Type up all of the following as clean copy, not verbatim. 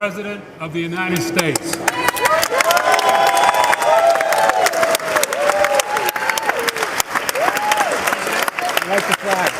President of the United States. Like the flag.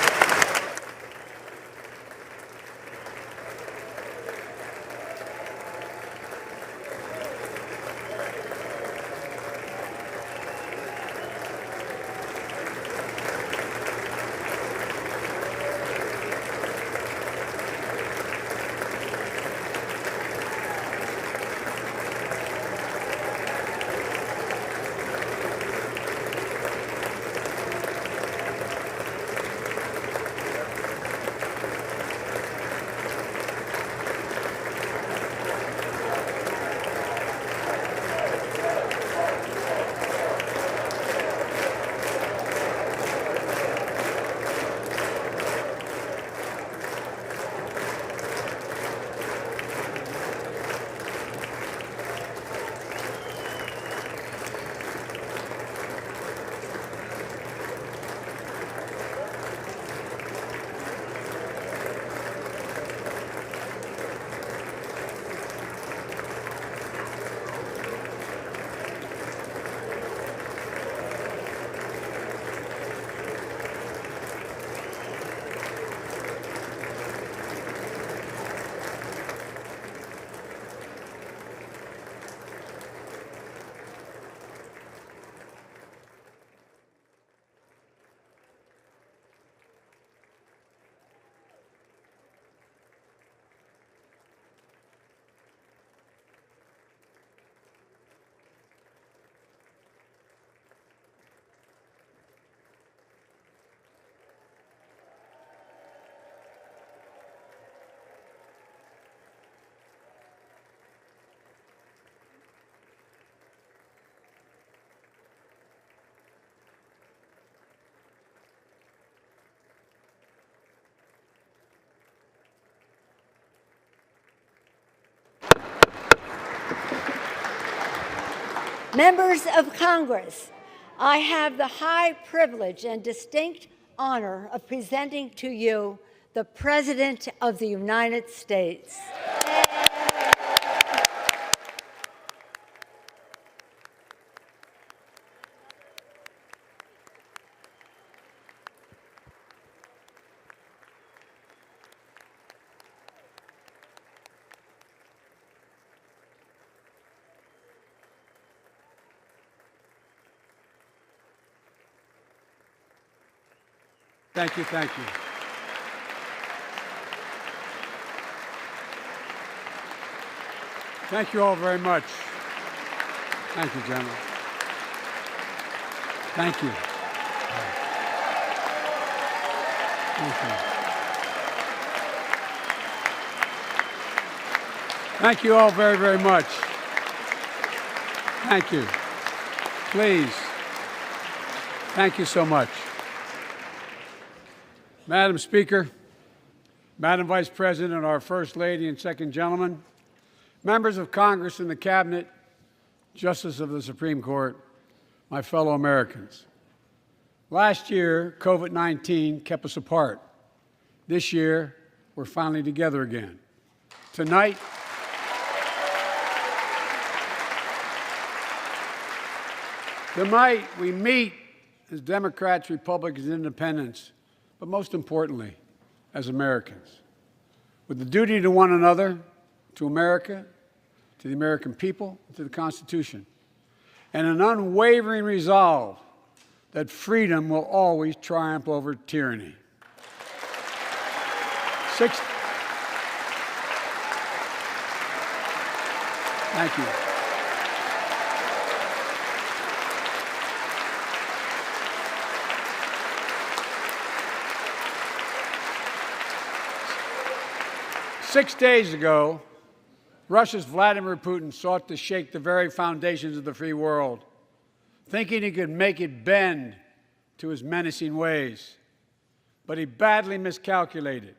Members of Congress, I have the high privilege and distinct honor of presenting to you the President of the United States. Thank you, thank you. Thank you all very much. Thank you, General. Thank you. Thank you. Thank you all very, very much. Thank you. Please. Thank you so much. Madam Speaker, Madam Vice President, our First Lady and Second Gentleman, members of Congress and the Cabinet, Justices of the Supreme Court, my fellow Americans. Last year, COVID-19 kept us apart. This year, we're finally together again. Tonight, we meet as Democrats, Republicans, and Independents, but most importantly, as Americans, with the duty to one another, to America, to the American people, to the Constitution, and an unwavering resolve that freedom will always triumph over tyranny. Thank you. Six days ago, Russia's Vladimir Putin sought to shake the very foundations of the free world, thinking he could make it bend to his menacing ways. But he badly miscalculated.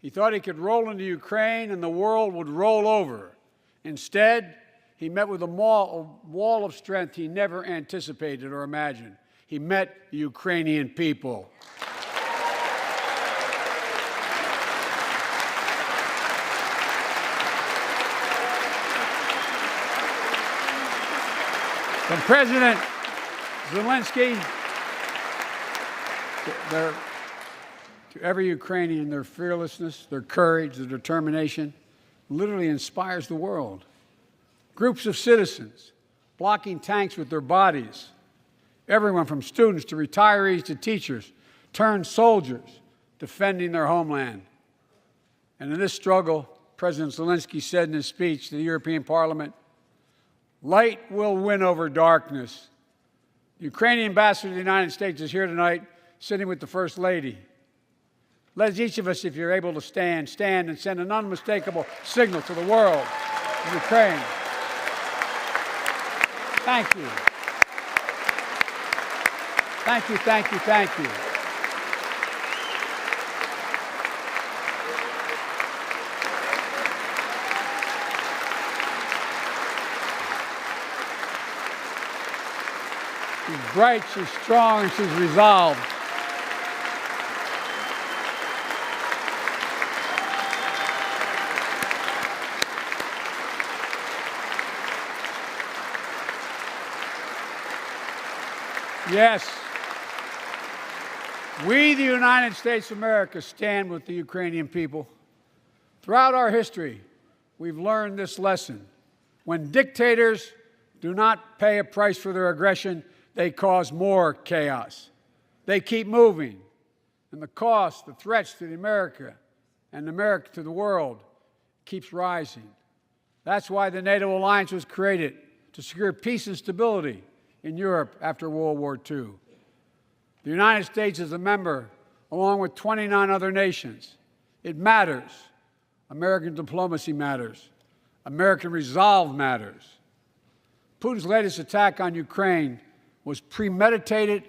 He thought he could roll into Ukraine and the world would roll over. Instead, he met with a wall of strength he never anticipated or imagined. He met the Ukrainian people. From President Zelensky to every Ukrainian, their fearlessness, their courage, their determination literally inspires the world. Groups of citizens blocking tanks with their bodies. Everyone from students to retirees to teachers turned soldiers defending their homeland. And in this struggle, President Zelensky said in his speech to the European Parliament, "Light will win over darkness." The Ukrainian ambassador to the United States is here tonight, sitting with the First Lady. Let each of us, if you're able to stand and send an unmistakable signal to the world of Ukraine. Thank you. Thank you, thank you, thank you. She's bright, she's strong, and she's resolved. Yes, we, the United States of America, stand with the Ukrainian people. Throughout our history, we've learned this lesson. When dictators do not pay a price for their aggression, they cause more chaos. They keep moving, and the cost, the threats to America and America to the world keeps rising. That's why the NATO alliance was created, to secure peace and stability in Europe after World War II. The United States is a member, along with 29 other nations. It matters. American diplomacy matters. American resolve matters. Putin's latest attack on Ukraine was premeditated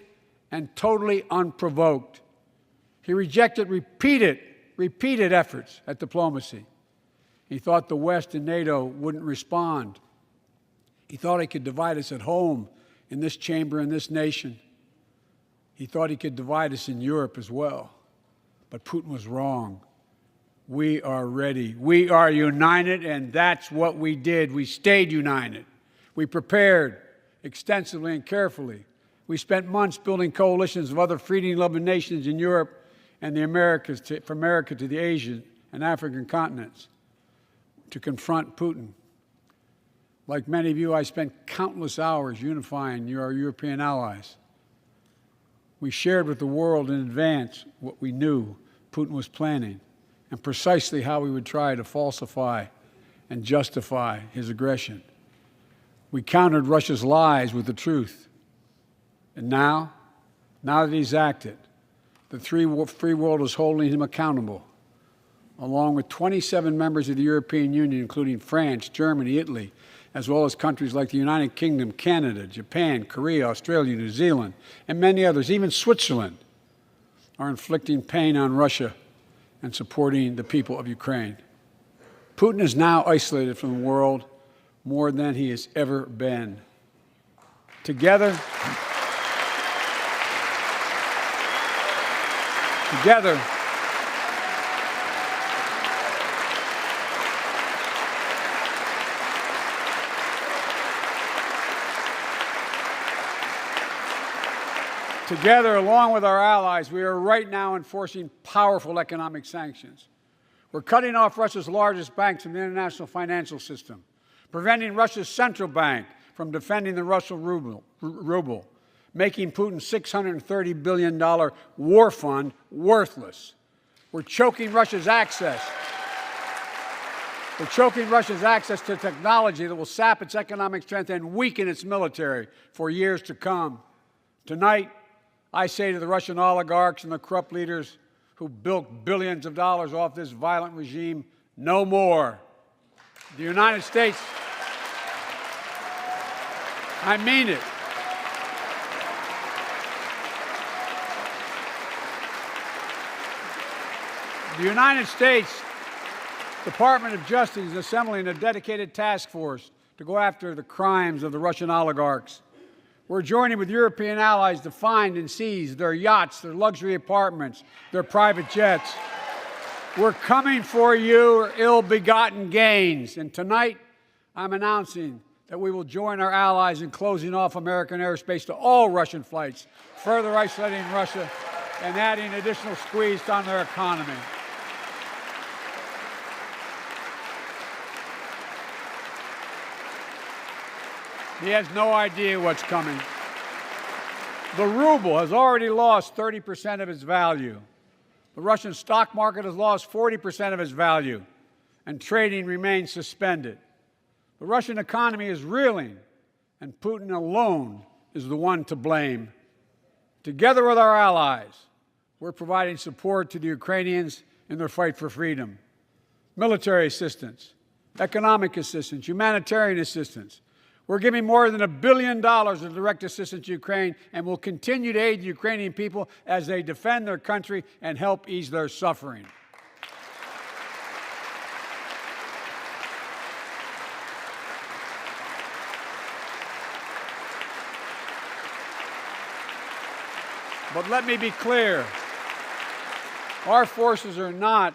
and totally unprovoked. He rejected repeated efforts at diplomacy. He thought the West and NATO wouldn't respond. He thought he could divide us at home, in this chamber, in this nation. He thought he could divide us in Europe as well. But Putin was wrong. We are ready. We are united, and that's what we did. We stayed united. We prepared extensively and carefully. We spent months building coalitions of other freedom-loving nations in Europe and the Americas, from America to the Asian and African continents, to confront Putin. Like many of you, I spent countless hours unifying our European allies. We shared with the world in advance what we knew Putin was planning and precisely how we would try to falsify and justify his aggression. We countered Russia's lies with the truth. And now that he's acted, the free world is holding him accountable, along with 27 members of the European Union, including France, Germany, Italy, as well as countries like the United Kingdom, Canada, Japan, Korea, Australia, New Zealand, and many others, even Switzerland, are inflicting pain on Russia and supporting the people of Ukraine. Putin is now isolated from the world more than he has ever been. Together, along with our allies, we are right now enforcing powerful economic sanctions. We're cutting off Russia's largest banks from the international financial system, preventing Russia's central bank from defending the Russian ruble, making Putin's $630 billion war fund worthless. We're choking Russia's access. To technology that will sap its economic strength and weaken its military for years to come. Tonight, I say to the Russian oligarchs and the corrupt leaders who bilked billions of dollars off this violent regime, no more. The United States, I mean it. The United States Department of Justice is assembling a dedicated task force to go after the crimes of the Russian oligarchs. We're joining with European allies to find and seize their yachts, their luxury apartments, their private jets. We're coming for your ill-begotten gains. And tonight, I'm announcing that we will join our allies in closing off American airspace to all Russian flights, further isolating Russia and adding additional squeeze on their economy. He has no idea what's coming. The ruble has already lost 30% of its value. The Russian stock market has lost 40% of its value, and trading remains suspended. The Russian economy is reeling, and Putin alone is the one to blame. Together with our allies, we're providing support to the Ukrainians in their fight for freedom. Military assistance, economic assistance, humanitarian assistance. We're giving more than $1 billion of direct assistance to Ukraine, and will continue to aid the Ukrainian people as they defend their country and help ease their suffering. But let me be clear, our forces are not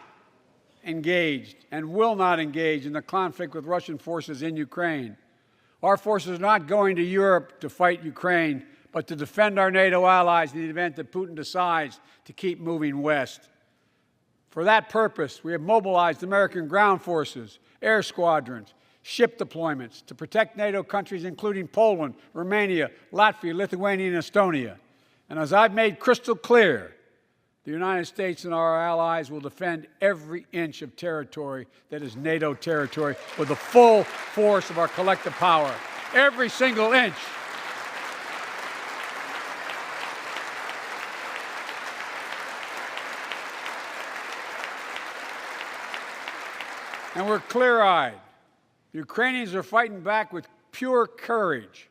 engaged and will not engage in the conflict with Russian forces in Ukraine. Our forces are not going to Europe to fight Ukraine, but to defend our NATO allies in the event that Putin decides to keep moving west. For that purpose, we have mobilized American ground forces, air squadrons, ship deployments to protect NATO countries including Poland, Romania, Latvia, Lithuania, and Estonia. And as I've made crystal clear, the United States and our allies will defend every inch of territory that is NATO territory with the full force of our collective power. Every single inch. And we're clear-eyed. The Ukrainians are fighting back with pure courage.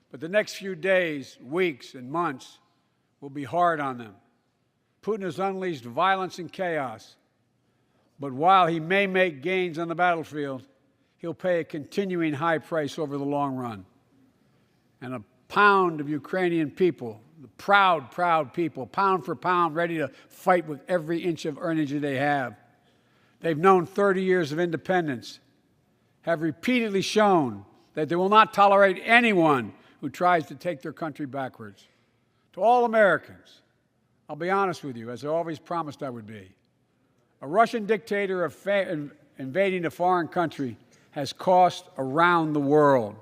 But the next few days, weeks, and months will be hard on them. Putin has unleashed violence and chaos. But while he may make gains on the battlefield, he'll pay a continuing high price over the long run. And a pound of Ukrainian people, the proud, proud people, pound for pound, ready to fight with every inch of energy they have. They've known 30 years of independence, have repeatedly shown that they will not tolerate anyone who tries to take their country backwards. To all Americans, I'll be honest with you, as I always promised I would be. A Russian dictator invading a foreign country has cost around the world.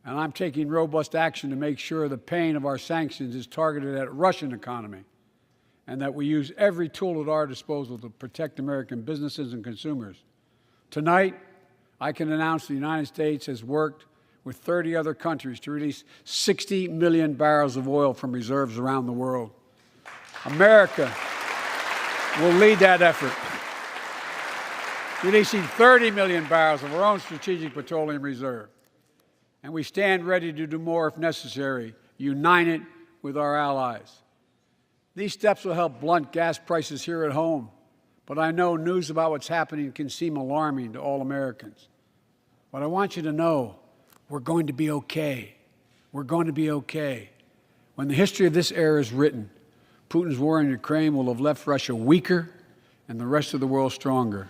And I'm taking robust action to make sure the pain of our sanctions is targeted at the Russian economy, and that we use every tool at our disposal to protect American businesses and consumers. Tonight, I can announce the United States has worked with 30 other countries to release 60 million barrels of oil from reserves around the world. America will lead that effort, releasing 30 million barrels of our own strategic petroleum reserve. And we stand ready to do more if necessary, united with our allies. These steps will help blunt gas prices here at home, but I know news about what's happening can seem alarming to all Americans. But I want you to know we're going to be okay. We're going to be okay. When the history of this era is written, Putin's war in Ukraine will have left Russia weaker and the rest of the world stronger.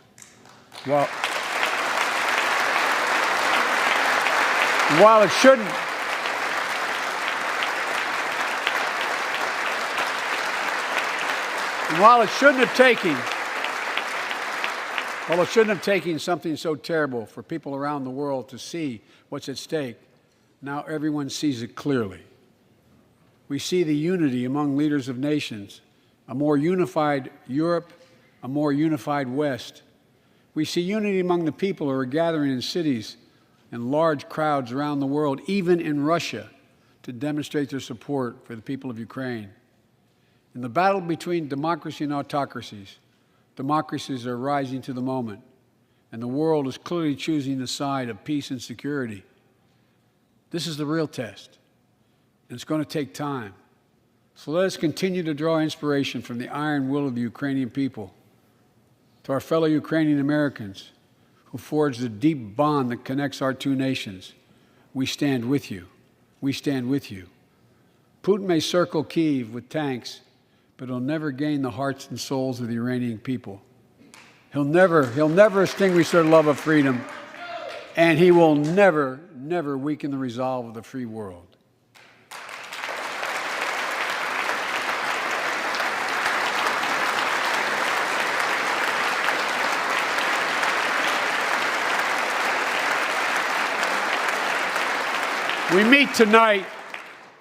While it shouldn't have taken something so terrible for people around the world to see what's at stake, now everyone sees it clearly. We see the unity among leaders of nations, a more unified Europe, a more unified West. We see unity among the people who are gathering in cities and large crowds around the world, even in Russia, to demonstrate their support for the people of Ukraine. In the battle between democracy and autocracies, democracies are rising to the moment, and the world is clearly choosing the side of peace and security. This is the real test, and it's going to take time. So let us continue to draw inspiration from the iron will of the Ukrainian people. To our fellow Ukrainian Americans who forged the deep bond that connects our two nations, we stand with you. We stand with you. Putin may circle Kyiv with tanks, but he'll never gain the hearts and souls of the Iranian people. He'll never extinguish their love of freedom. and he will never, never weaken the resolve of the free world. We meet tonight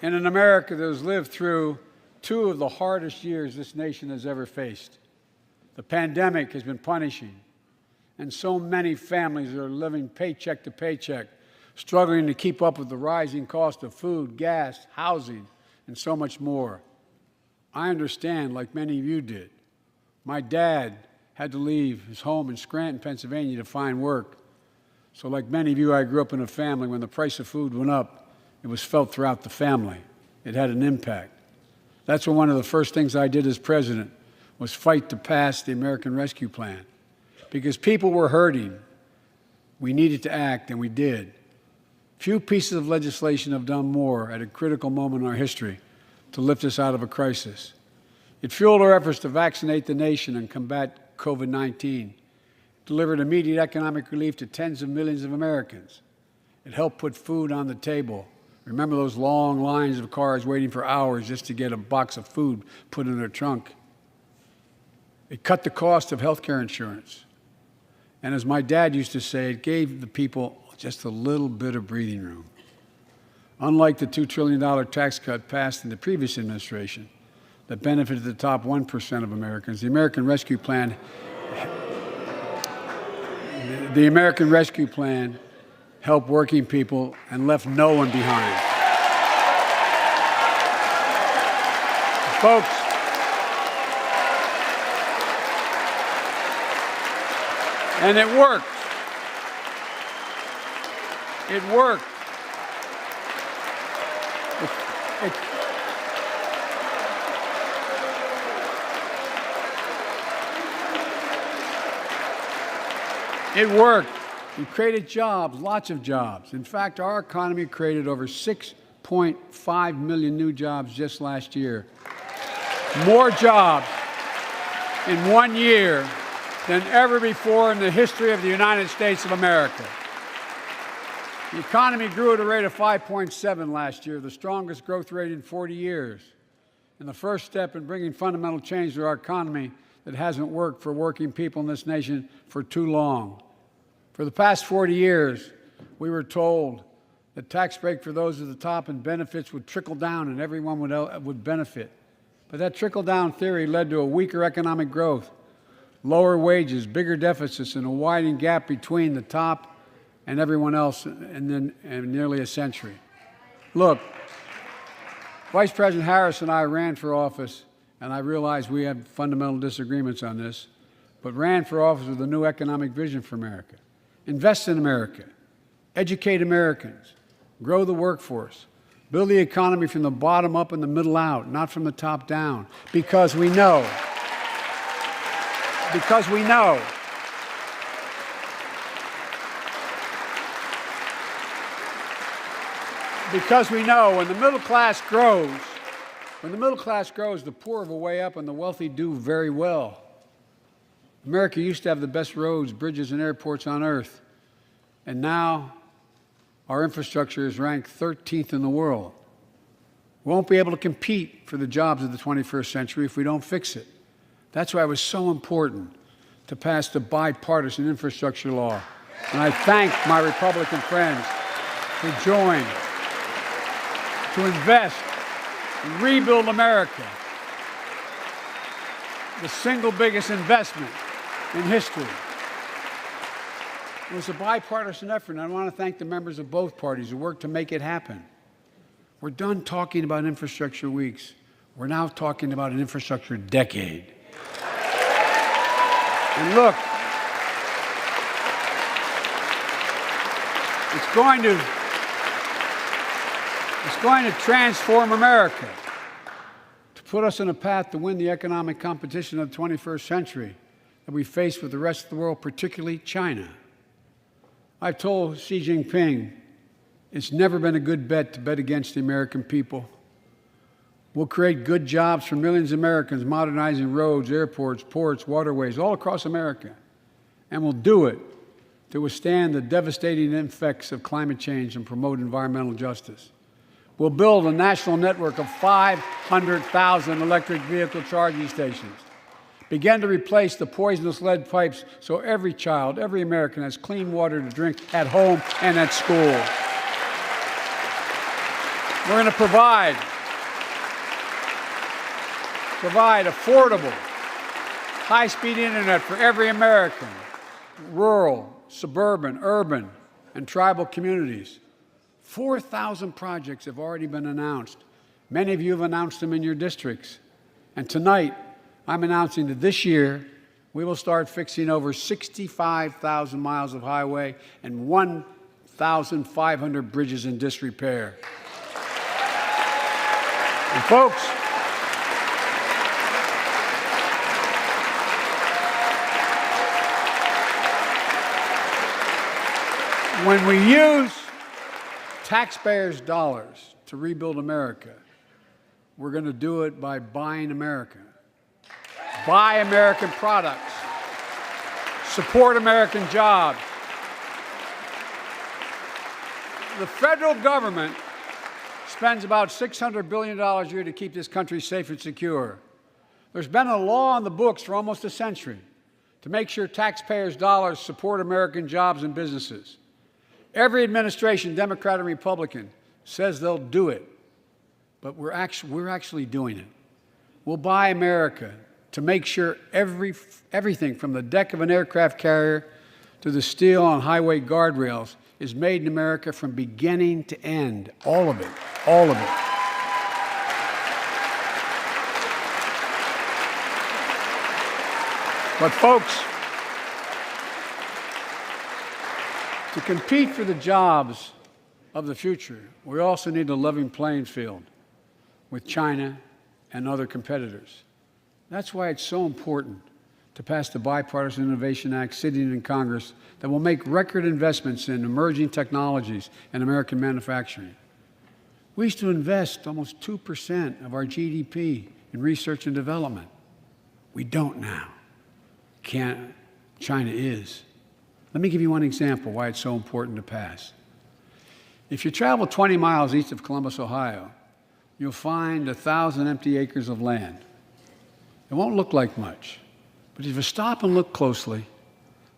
in an America that has lived through two of the hardest years this nation has ever faced. The pandemic has been punishing, and so many families are living paycheck to paycheck, struggling to keep up with the rising cost of food, gas, housing, and so much more. I understand, like many of you did. My dad had to leave his home in Scranton, Pennsylvania to find work. So like many of you, I grew up in a family when the price of food went up, it was felt throughout the family. It had an impact. That's when one of the first things I did as president was fight to pass the American Rescue Plan. Because people were hurting, we needed to act, and we did. Few pieces of legislation have done more at a critical moment in our history to lift us out of a crisis. It fueled our efforts to vaccinate the nation and combat COVID-19, delivered immediate economic relief to tens of millions of Americans. It helped put food on the table. Remember those long lines of cars waiting for hours just to get a box of food put in their trunk. It cut the cost of health care insurance. And as my dad used to say, it gave the people just a little bit of breathing room. Unlike the $2 trillion tax cut passed in the previous administration that benefited the top 1% of Americans, the American Rescue Plan helped working people and left no one behind. Folks, and it worked. It worked. It worked. We created jobs, lots of jobs. In fact, our economy created over 6.5 million new jobs just last year. More jobs in 1 year than ever before in the history of the United States of America. The economy grew at a rate of 5.7 last year, the strongest growth rate in 40 years, and the first step in bringing fundamental change to our economy that hasn't worked for working people in this nation for too long. For the past 40 years, we were told that tax break for those at the top and benefits would trickle down and everyone would benefit. But that trickle-down theory led to a weaker economic growth, lower wages, bigger deficits, and a widening gap between the top and everyone else in nearly a century. Look, Vice President Harris and I ran for office, and I realize we have fundamental disagreements on this, but ran for office with a new economic vision for America. Invest in America, educate Americans, grow the workforce, build the economy from the bottom up and the middle out, not from the top down, because we know when the middle class grows, the poor have a way up and the wealthy do very well. America used to have the best roads, bridges, and airports on earth, and now our infrastructure is ranked 13th in the world. We won't be able to compete for the jobs of the 21st century if we don't fix it. That's why it was so important to pass the bipartisan infrastructure law. And I thank my Republican friends who joined to invest and rebuild America, the single biggest investment in history. It was a bipartisan effort, and I want to thank the members of both parties who worked to make it happen. We're done talking about infrastructure weeks. We're now talking about an infrastructure decade. And look, it's going to transform America, to put us on a path to win the economic competition of the 21st century that we face with the rest of the world, particularly China. I've told Xi Jinping it's never been a good bet to bet against the American people. We'll create good jobs for millions of Americans, modernizing roads, airports, ports, waterways, all across America. And we'll do it to withstand the devastating effects of climate change and promote environmental justice. We'll build a national network of 500,000 electric vehicle charging stations. Begin to replace the poisonous lead pipes so every child, every American has clean water to drink at home and at school. We're going to provide affordable, high-speed internet for every American, rural, suburban, urban, and tribal communities. 4,000 projects have already been announced. Many of you have announced them in your districts. And tonight, I'm announcing that this year, we will start fixing over 65,000 miles of highway and 1,500 bridges in disrepair. And folks, when we use taxpayers' dollars to rebuild America, we're going to do it by buying America. Buy American products. Support American jobs. The federal government spends about $600 billion a year to keep this country safe and secure. There's been a law on the books for almost a century to make sure taxpayers' dollars support American jobs and businesses. Every administration, Democrat and Republican, says they'll do it, but we're actually doing it. We'll buy America to make sure everything from the deck of an aircraft carrier to the steel on highway guardrails is made in America from beginning to end. All of it. All of it. But folks, to compete for the jobs of the future, we also need a level playing field with China and other competitors. That's why it's so important to pass the Bipartisan Innovation Act sitting in Congress that will make record investments in emerging technologies and American manufacturing. We used to invest almost 2% of our GDP in research and development. We don't now. China is. Let me give you one example why it's so important to pass. If you travel 20 miles east of Columbus, Ohio, you'll find 1,000 empty acres of land. It won't look like much, but if you stop and look closely,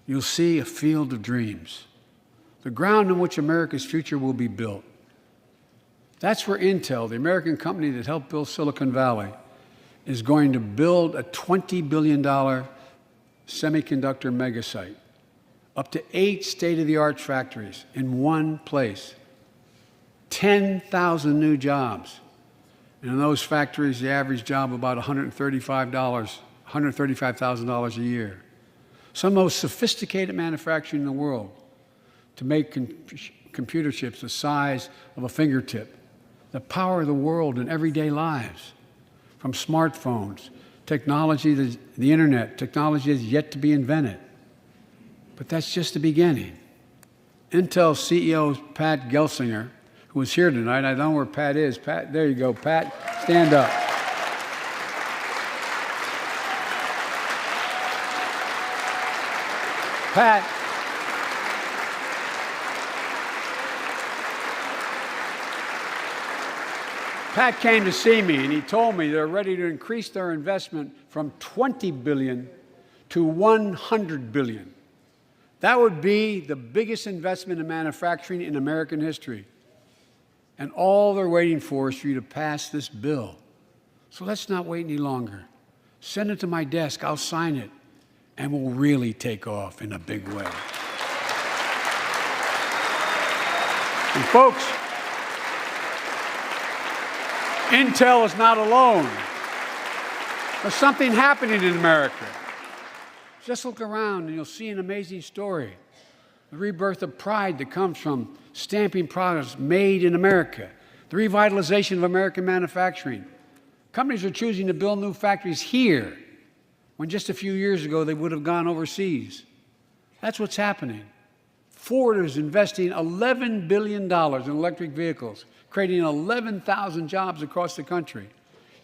you'll see a field of dreams, the ground on which America's future will be built. That's where Intel, the American company that helped build Silicon Valley, is going to build a $20 billion semiconductor megasite, up to 8 state-of-the-art factories in one place, 10,000 new jobs. And in those factories, the average job about $135,000 a year. Some of the most sophisticated manufacturing in the world to make computer chips the size of a fingertip, that power the world in everyday lives, from smartphones, technology, the internet, technology that's yet to be invented. But that's just the beginning. Intel CEO Pat Gelsinger, who is here tonight. I don't know where Pat is. Pat, there you go, Pat. Stand up. Pat came to see me, and he told me they're ready to increase their investment from $20 billion to $100 billion. That would be the biggest investment in manufacturing in American history. And all they're waiting for is for you to pass this bill. So let's not wait any longer. Send it to my desk. I'll sign it. And we'll really take off in a big way. And folks, Intel is not alone. There's something happening in America. Just look around and you'll see an amazing story. The rebirth of pride that comes from stamping products made in America. The revitalization of American manufacturing. Companies are choosing to build new factories here when just a few years ago they would have gone overseas. That's what's happening. Ford is investing $11 billion in electric vehicles, creating 11,000 jobs across the country.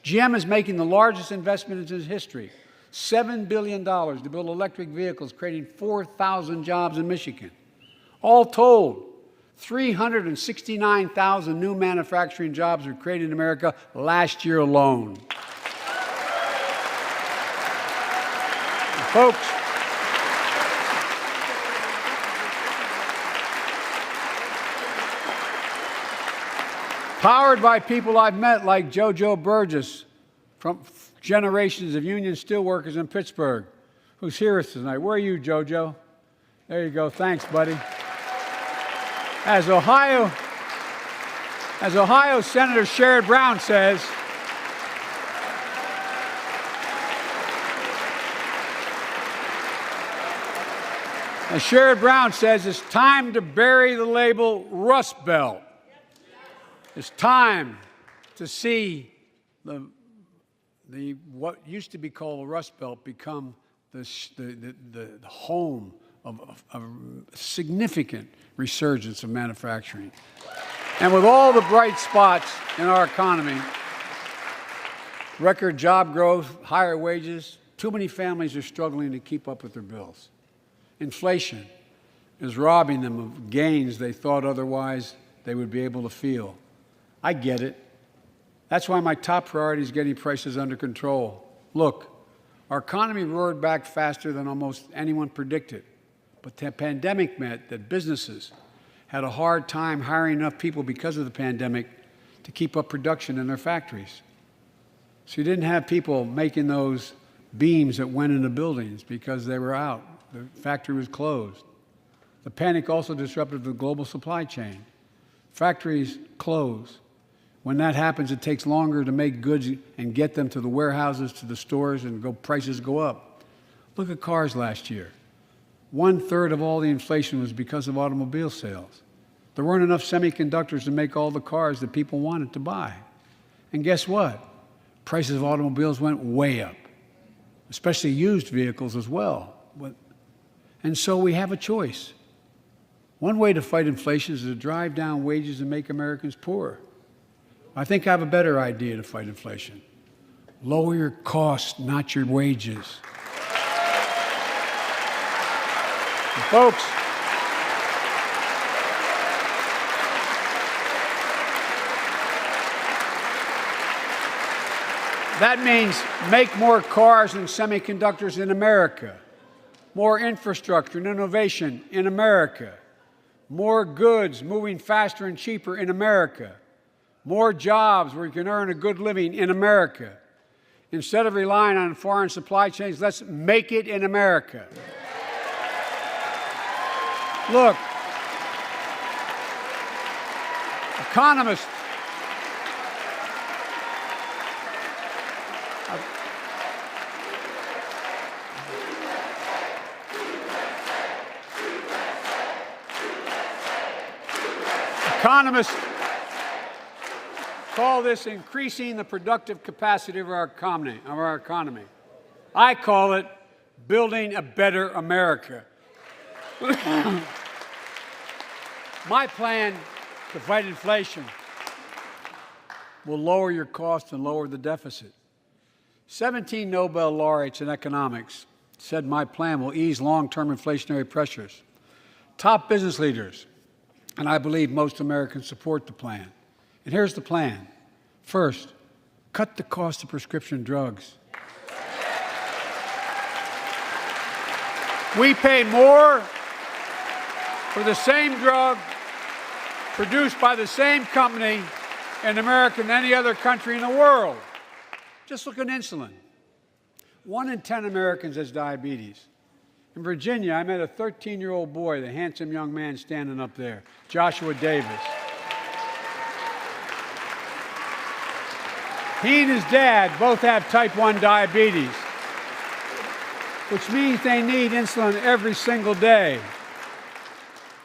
GM is making the largest investment in its history, $7 billion to build electric vehicles, creating 4,000 jobs in Michigan. All told, 369,000 new manufacturing jobs were created in America last year alone. Folks, powered by people I've met like JoJo Burgess from generations of union steelworkers in Pittsburgh, who's here with us tonight. Where are you, JoJo? There you go. Thanks, buddy. As Ohio Senator Sherrod Brown says, it's time to bury the label Rust Belt. It's time to see the what used to be called the Rust Belt become the home of a significant resurgence of manufacturing. And with all the bright spots in our economy, record job growth, higher wages, too many families are struggling to keep up with their bills. Inflation is robbing them of gains they thought otherwise they would be able to feel. I get it. That's why my top priority is getting prices under control. Look, our economy roared back faster than almost anyone predicted. But the pandemic meant that businesses had a hard time hiring enough people because of the pandemic to keep up production in their factories. So you didn't have people making those beams that went into buildings because they were out. The factory was closed. The panic also disrupted the global supply chain. Factories close. When that happens, it takes longer to make goods and get them to the warehouses, to the stores, and prices go up. Look at cars last year. 1/3 of all the inflation was because of automobile sales. There weren't enough semiconductors to make all the cars that people wanted to buy. And guess what? Prices of automobiles went way up, especially used vehicles as well. And so we have a choice. One way to fight inflation is to drive down wages and make Americans poorer. I think I have a better idea to fight inflation. Lower your costs, not your wages. And folks, that means make more cars and semiconductors in America, more infrastructure and innovation in America, more goods moving faster and cheaper in America, more jobs where you can earn a good living in America. Instead of relying on foreign supply chains, let's make it in America. Look, economists call this increasing the productive capacity of our economy. I call it building a better America. My plan to fight inflation will lower your costs and lower the deficit. 17 Nobel laureates in economics said my plan will ease long-term inflationary pressures. Top business leaders, and I believe most Americans, support the plan. And here's the plan. First, cut the cost of prescription drugs. We pay more for the same drug produced by the same company in America than any other country in the world. Just look at insulin. 1 in 10 Americans has diabetes. In Virginia, I met a 13-year-old boy, the handsome young man standing up there, Joshua Davis. He and his dad both have type 1 diabetes, which means they need insulin every single day.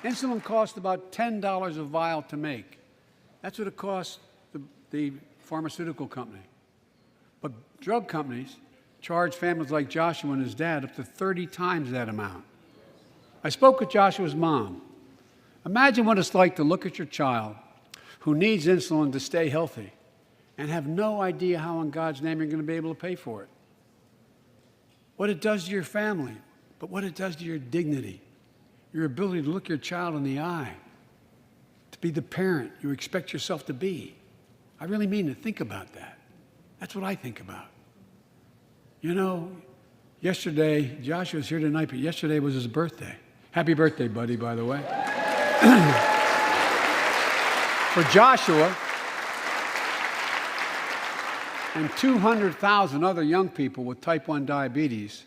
Insulin costs about $10 a vial to make. That's what it costs the pharmaceutical company. But drug companies charge families like Joshua and his dad up to 30 times that amount. I spoke with Joshua's mom. Imagine what it's like to look at your child who needs insulin to stay healthy and have no idea how in God's name you're going to be able to pay for it. What it does to your family, but what it does to your dignity, your ability to look your child in the eye, to be the parent you expect yourself to be. I really mean to think about that. That's what I think about. You know, yesterday, Joshua's here tonight, but yesterday was his birthday. Happy birthday, buddy, by the way. For Joshua and 200,000 other young people with type 1 diabetes,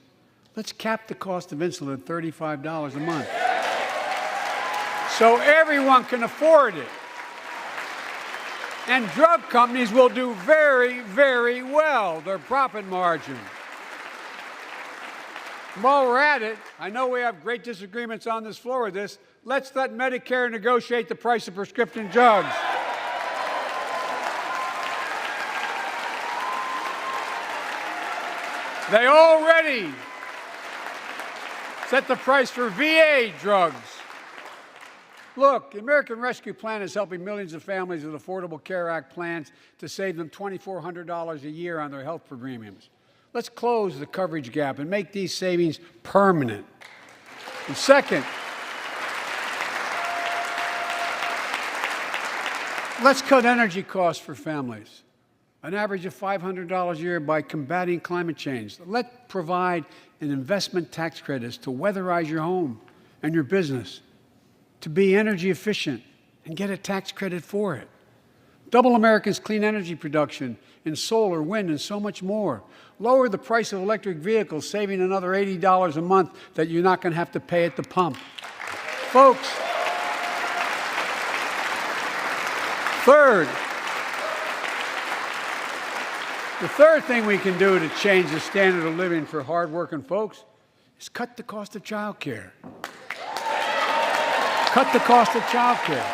let's cap the cost of insulin at $35 a month so everyone can afford it. And drug companies will do very, very well, their profit margin. While we're at it, I know we have great disagreements on this floor with this. Let's let Medicare negotiate the price of prescription drugs. They already set the price for VA drugs. Look, the American Rescue Plan is helping millions of families with Affordable Care Act plans to save them $2,400 a year on their health premiums. Let's close the coverage gap and make these savings permanent. And second, let's cut energy costs for families, an average of $500 a year by combating climate change. Let's provide an investment tax credits to weatherize your home and your business, to be energy efficient and get a tax credit for it. Double America's clean energy production in solar, wind, and so much more. Lower the price of electric vehicles, saving another $80 a month that you're not going to have to pay at the pump. Folks, the third thing we can do to change the standard of living for hardworking folks is cut the cost of child care. Cut the cost of child care.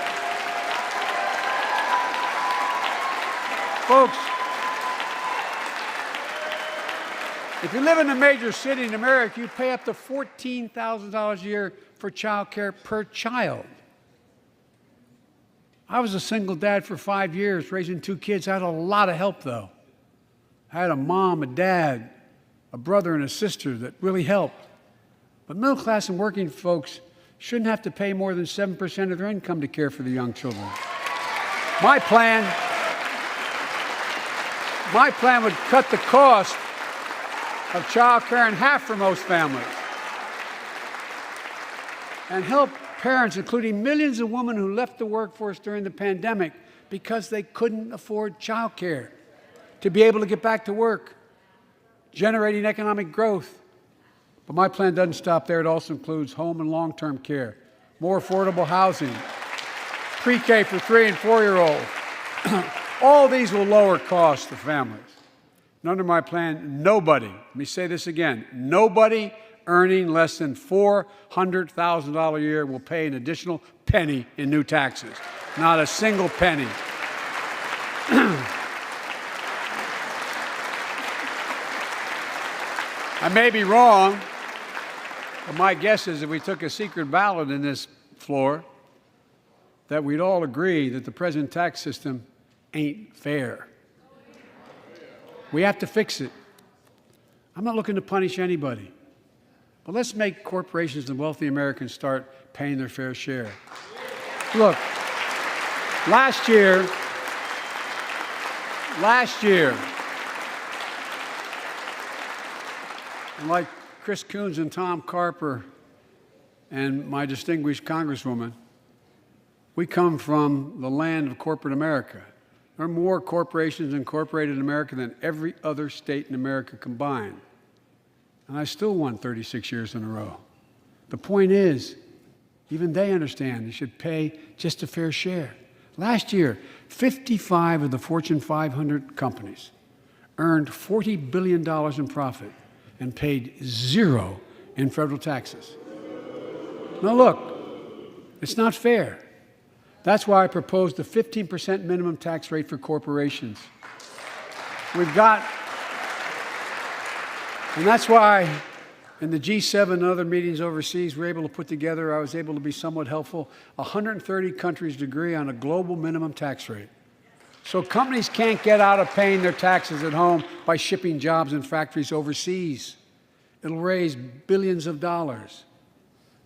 Folks, if you live in a major city in America, you pay up to $14,000 a year for child care per child. I was a single dad for 5 years, raising 2 kids. I had a lot of help, though. I had a mom, a dad, a brother, and a sister that really helped. But middle class and working folks shouldn't have to pay more than 7% of their income to care for the young children. My plan would cut the cost of child care in half for most families and help parents, including millions of women who left the workforce during the pandemic because they couldn't afford child care, to be able to get back to work, generating economic growth. But my plan doesn't stop there. It also includes home and long-term care, more affordable housing, pre-K for 3- and 4-year-olds. All these will lower costs to families. And under my plan, nobody, let me say this again, nobody earning less than $400,000 a year will pay an additional penny in new taxes. Not a single penny. I may be wrong, but my guess is if we took a secret ballot in this floor, that we'd all agree that the present tax system ain't fair. We have to fix it. I'm not looking to punish anybody, but let's make corporations and wealthy Americans start paying their fair share. Look, last year, like Chris Coons and Tom Carper and my distinguished Congresswoman, we come from the land of corporate America. There are more corporations incorporated in America than every other state in America combined. And I still won 36 years in a row. The point is, even they understand they should pay just a fair share. Last year, 55 of the Fortune 500 companies earned $40 billion in profit and paid 0 in federal taxes. Now look, it's not fair. That's why I proposed a 15% minimum tax rate for corporations. And that's why in the G7 and other meetings overseas, I was able to be somewhat helpful. 130 countries agree on a global minimum tax rate. So companies can't get out of paying their taxes at home by shipping jobs and factories overseas. It'll raise billions of dollars.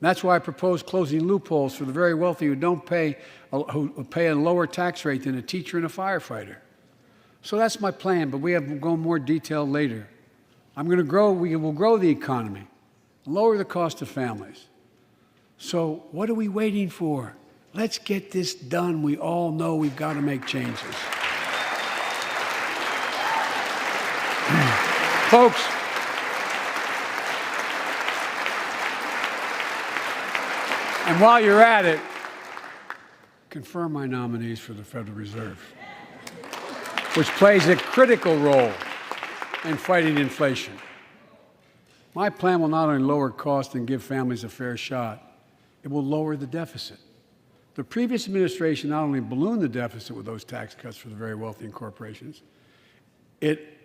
That's why I propose closing loopholes for the very wealthy who pay a lower tax rate than a teacher and a firefighter. So that's my plan, but we'll go in more detail later. We will grow the economy, lower the cost of families. So what are we waiting for? Let's get this done. We all know we've got to make changes. Folks, and while you're at it, confirm my nominees for the Federal Reserve, which plays a critical role in fighting inflation. My plan will not only lower costs and give families a fair shot, it will lower the deficit. The previous administration not only ballooned the deficit with those tax cuts for the very wealthy and corporations, it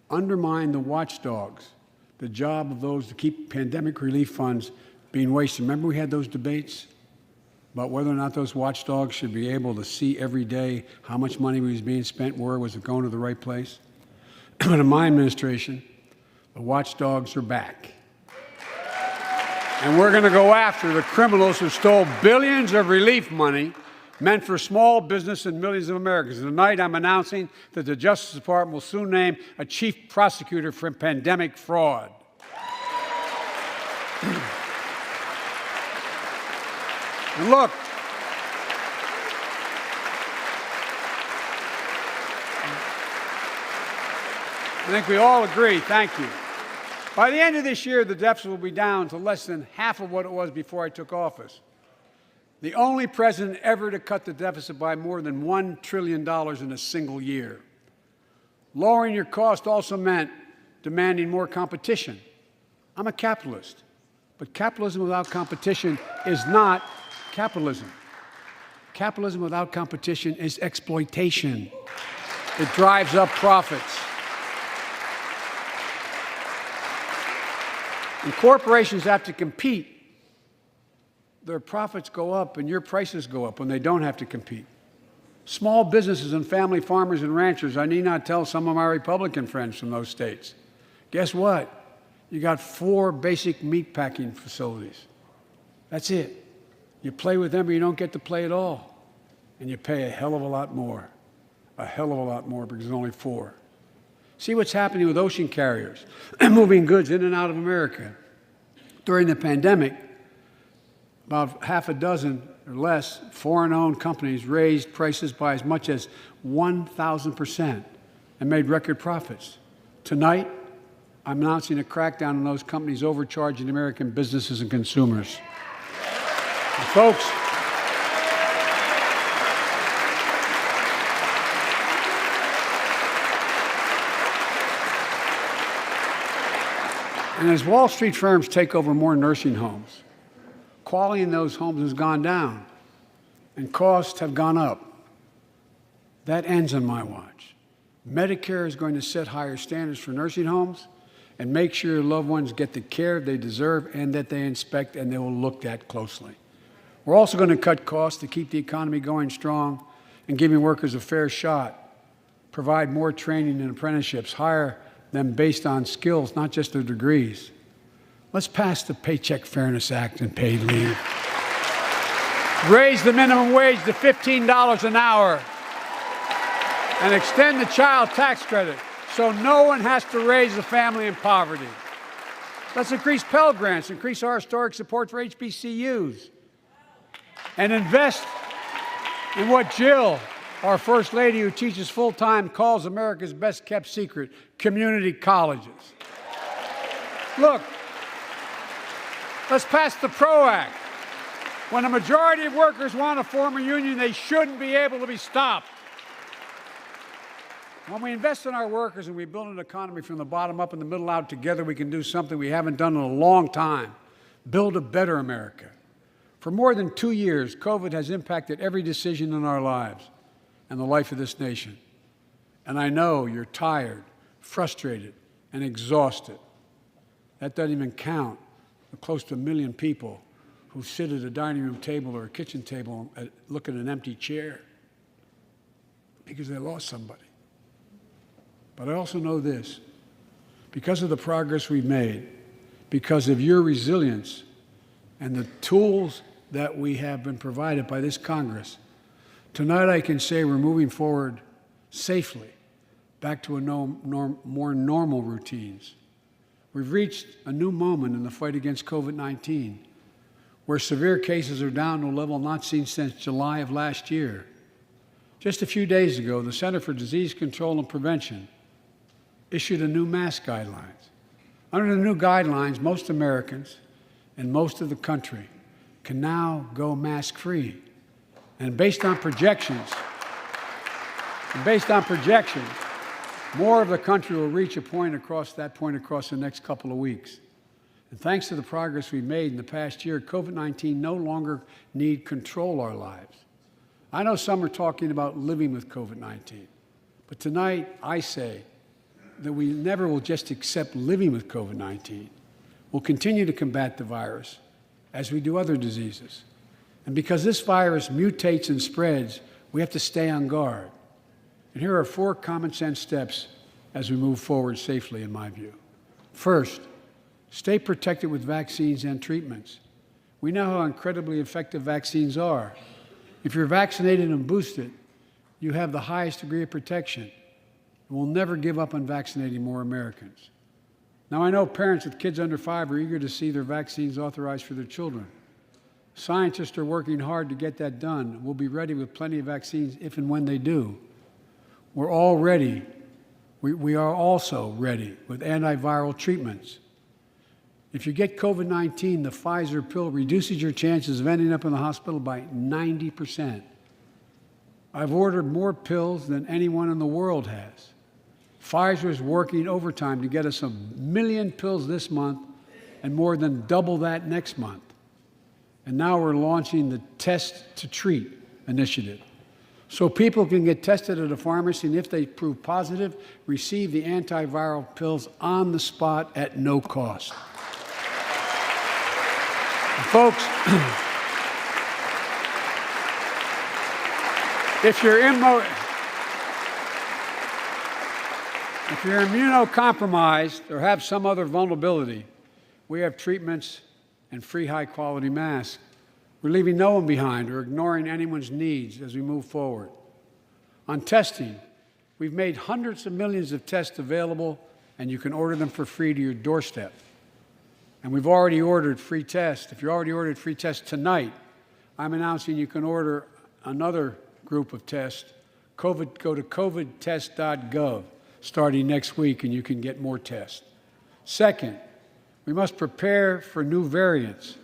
undermined the watchdogs, the job of those to keep pandemic relief funds being wasted. Remember we had those debates about whether or not those watchdogs should be able to see every day how much money was being spent, where was it going to the right place? But in my administration, the watchdogs are back. And we're going to go after the criminals who stole billions of relief money meant for small business and millions of Americans. Tonight, I'm announcing that the Justice Department will soon name a chief prosecutor for pandemic fraud. And look, I think we all agree, thank you. By the end of this year, the deficit will be down to less than half of what it was before I took office. The only president ever to cut the deficit by more than $1 trillion in a single year. Lowering your cost also meant demanding more competition. I'm a capitalist, but capitalism without competition is not capitalism. Capitalism without competition is exploitation. It drives up profits. And corporations have to compete. Their profits go up and your prices go up when they don't have to compete. Small businesses and family farmers and ranchers, I need not tell some of my Republican friends from those states. Guess what? You got 4 basic meat packing facilities. That's it. You play with them or you don't get to play at all. And you pay a hell of a lot more. A hell of a lot more because there's only 4. See what's happening with ocean carriers moving goods in and out of America. During the pandemic, about half a dozen or less foreign-owned companies raised prices by as much as 1,000% and made record profits. Tonight, I'm announcing a crackdown on those companies overcharging American businesses and consumers. And folks, and as Wall Street firms take over more nursing homes, quality in those homes has gone down and costs have gone up. That ends on my watch. Medicare is going to set higher standards for nursing homes and make sure your loved ones get the care they deserve and that they inspect and they will look at closely. We're also going to cut costs to keep the economy going strong and giving workers a fair shot, provide more training and apprenticeships, hire them based on skills, not just their degrees. Let's pass the Paycheck Fairness Act and paid leave. Raise the minimum wage to $15 an hour and extend the child tax credit so no one has to raise a family in poverty. Let's increase Pell Grants, increase our historic support for HBCUs, and invest in what Jill, our First Lady who teaches full-time, calls America's best-kept secret, community colleges. Look, let's pass the PRO Act. When a majority of workers want to form a union, they shouldn't be able to be stopped. When we invest in our workers and we build an economy from the bottom up and the middle out together, we can do something we haven't done in a long time, build a better America. For more than 2 years, COVID has impacted every decision in our lives and the life of this nation. And I know you're tired, frustrated, and exhausted. That doesn't even count the close to 1 million people who sit at a dining room table or a kitchen table and look at an empty chair because they lost somebody. But I also know this, because of the progress we've made, because of your resilience and the tools that we have been provided by this Congress, tonight I can say we're moving forward safely back to more normal routines. We've reached a new moment in the fight against COVID-19, where severe cases are down to a level not seen since July of last year. Just a few days ago, the Center for Disease Control and Prevention issued a new mask guidelines. Under the new guidelines, most Americans and most of the country can now go mask-free. And based on projections, more of the country will reach that point across the next couple of weeks. And thanks to the progress we've made in the past year, COVID-19 no longer need control our lives. I know some are talking about living with COVID-19, but tonight I say that we never will just accept living with COVID-19. We'll continue to combat the virus as we do other diseases. And because this virus mutates and spreads, we have to stay on guard. And here are 4 common sense steps as we move forward safely, in my view. First, stay protected with vaccines and treatments. We know how incredibly effective vaccines are. If you're vaccinated and boosted, you have the highest degree of protection. We'll never give up on vaccinating more Americans. Now, I know parents with kids under 5 are eager to see their vaccines authorized for their children. Scientists are working hard to get that done. We'll be ready with plenty of vaccines if and when they do. We're all ready. We are also ready with antiviral treatments. If you get COVID-19, the Pfizer pill reduces your chances of ending up in the hospital by 90%. I've ordered more pills than anyone in the world has. Pfizer is working overtime to get us 1 million pills this month and more than double that next month. And now we're launching the Test to Treat initiative. So people can get tested at a pharmacy, and if they prove positive, receive the antiviral pills on the spot at no cost. And folks, if you're immunocompromised or have some other vulnerability, we have treatments and free high-quality masks. We're leaving no one behind or ignoring anyone's needs as we move forward. On testing, we've made hundreds of millions of tests available, and you can order them for free to your doorstep. And we've already ordered free tests. If you already ordered free tests tonight, I'm announcing you can order another group of tests. Go to covidtest.gov starting next week, and you can get more tests. Second, we must prepare for new variants.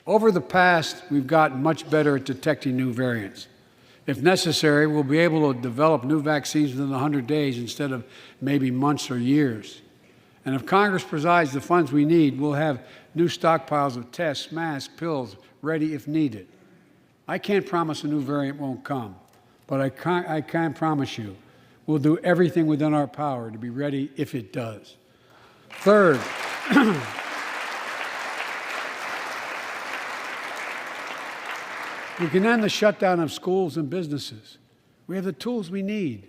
Over the past, we've gotten much better at detecting new variants. If necessary, we'll be able to develop new vaccines within 100 days instead of maybe months or years. And if Congress provides the funds we need, we'll have new stockpiles of tests, masks, pills ready if needed. I can't promise a new variant won't come, but I can promise you we'll do everything within our power to be ready if it does. Third, we can end the shutdown of schools and businesses. We have the tools we need.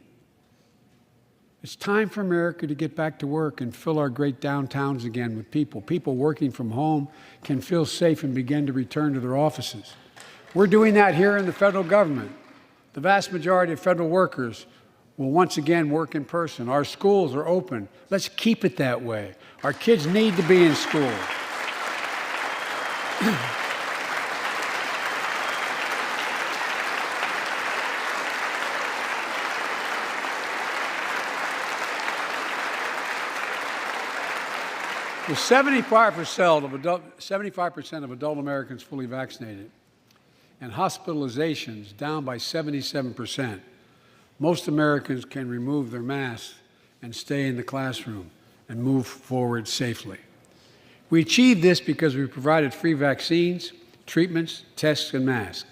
It's time for America to get back to work and fill our great downtowns again with people. People working from home can feel safe and begin to return to their offices. We're doing that here in the federal government. The vast majority of federal workers will once again work in person. Our schools are open. Let's keep it that way. Our kids need to be in school. With 75% of adult Americans fully vaccinated and hospitalizations down by 77%, most Americans can remove their masks and stay in the classroom and move forward safely. We achieved this because we provided free vaccines, treatments, tests, and masks.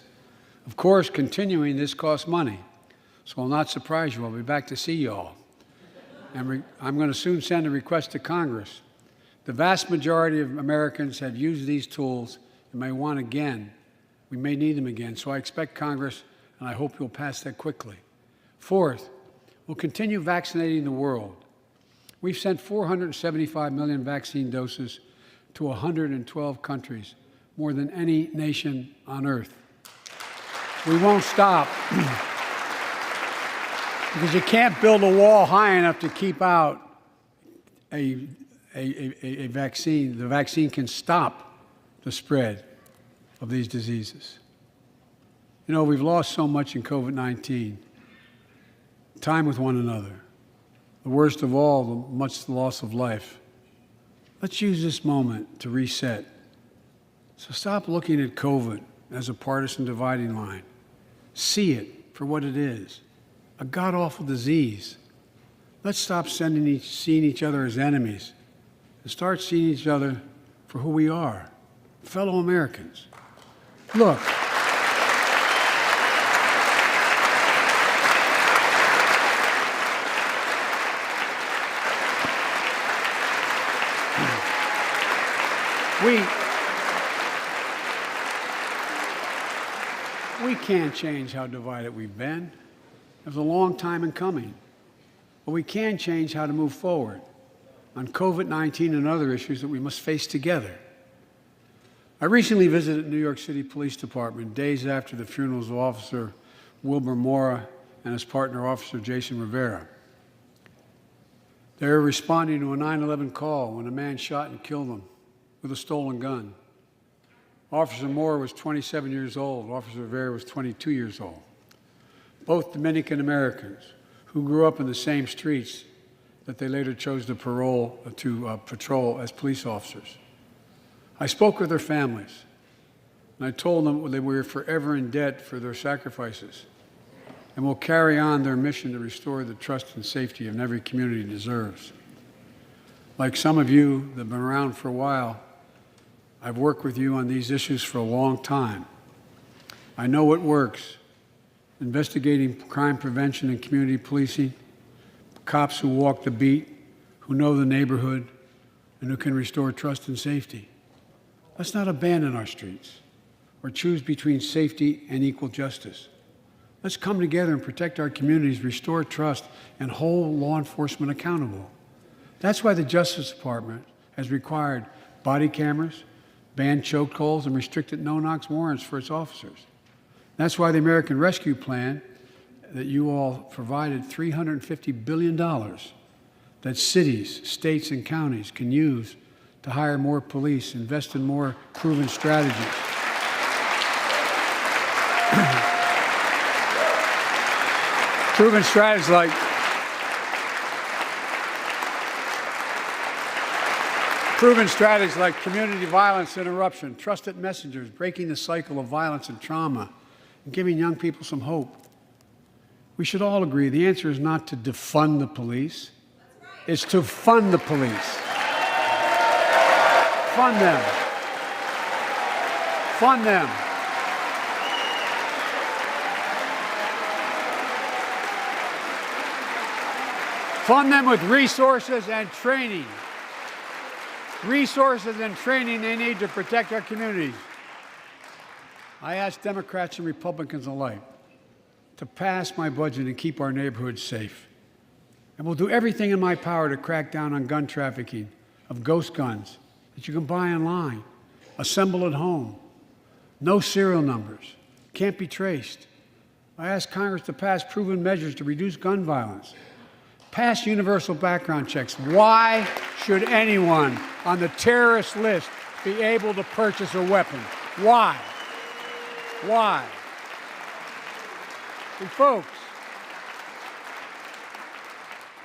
Of course, continuing this costs money, so I'll not surprise you. I'll be back to see you all. And I'm going to soon send a request to Congress. The vast majority of Americans have used these tools and may want again. We may need them again. So I expect Congress, and I hope you'll pass that quickly. Fourth, we'll continue vaccinating the world. We've sent 475 million vaccine doses to 112 countries more than any nation on earth. We won't stop because you can't build a wall high enough to keep out a vaccine. The vaccine can stop the spread of these diseases. You know, we've lost so much in COVID-19. Time with one another. The worst of all, much loss of life. Let's use this moment to reset. So stop looking at COVID as a partisan dividing line. See it for what it is, a god-awful disease. Let's stop seeing each other as enemies and start seeing each other for who we are, fellow Americans. Look, we can't change how divided we've been. It was a long time in coming. But we can change how to move forward on COVID-19 and other issues that we must face together. I recently visited New York City Police Department days after the funerals of Officer Wilbur Mora and his partner, Officer Jason Rivera. They were responding to a 9/11 call when a man shot and killed them with a stolen gun. Officer Moore was 27 years old. Officer Rivera was 22 years old. Both Dominican Americans who grew up in the same streets that they later chose to patrol as police officers. I spoke with their families, and I told them that we were forever in debt for their sacrifices and will carry on their mission to restore the trust and safety of every community deserves. Like some of you that have been around for a while, I've worked with you on these issues for a long time. I know what works. Investigating crime prevention and community policing, cops who walk the beat, who know the neighborhood, and who can restore trust and safety. Let's not abandon our streets or choose between safety and equal justice. Let's come together and protect our communities, restore trust, and hold law enforcement accountable. That's why the Justice Department has required body cameras, banned chokeholds, and restricted no-knock warrants for its officers. That's why the American Rescue Plan that you all provided $350 billion that cities, states, and counties can use to hire more police, invest in more proven strategies. Proven strategies like community violence interruption, trusted messengers, breaking the cycle of violence and trauma, and giving young people some hope. We should all agree the answer is not to defund the police. It's to fund the police. Fund them. Fund them. Fund them with resources and training. Resources and training they need to protect our communities. I ask Democrats and Republicans alike to pass my budget and keep our neighborhoods safe. And we'll do everything in my power to crack down on gun trafficking, of ghost guns that you can buy online, assemble at home, no serial numbers, can't be traced. I ask Congress to pass proven measures to reduce gun violence, pass universal background checks. Why should anyone on the terrorist list be able to purchase a weapon? Why? Why? And folks,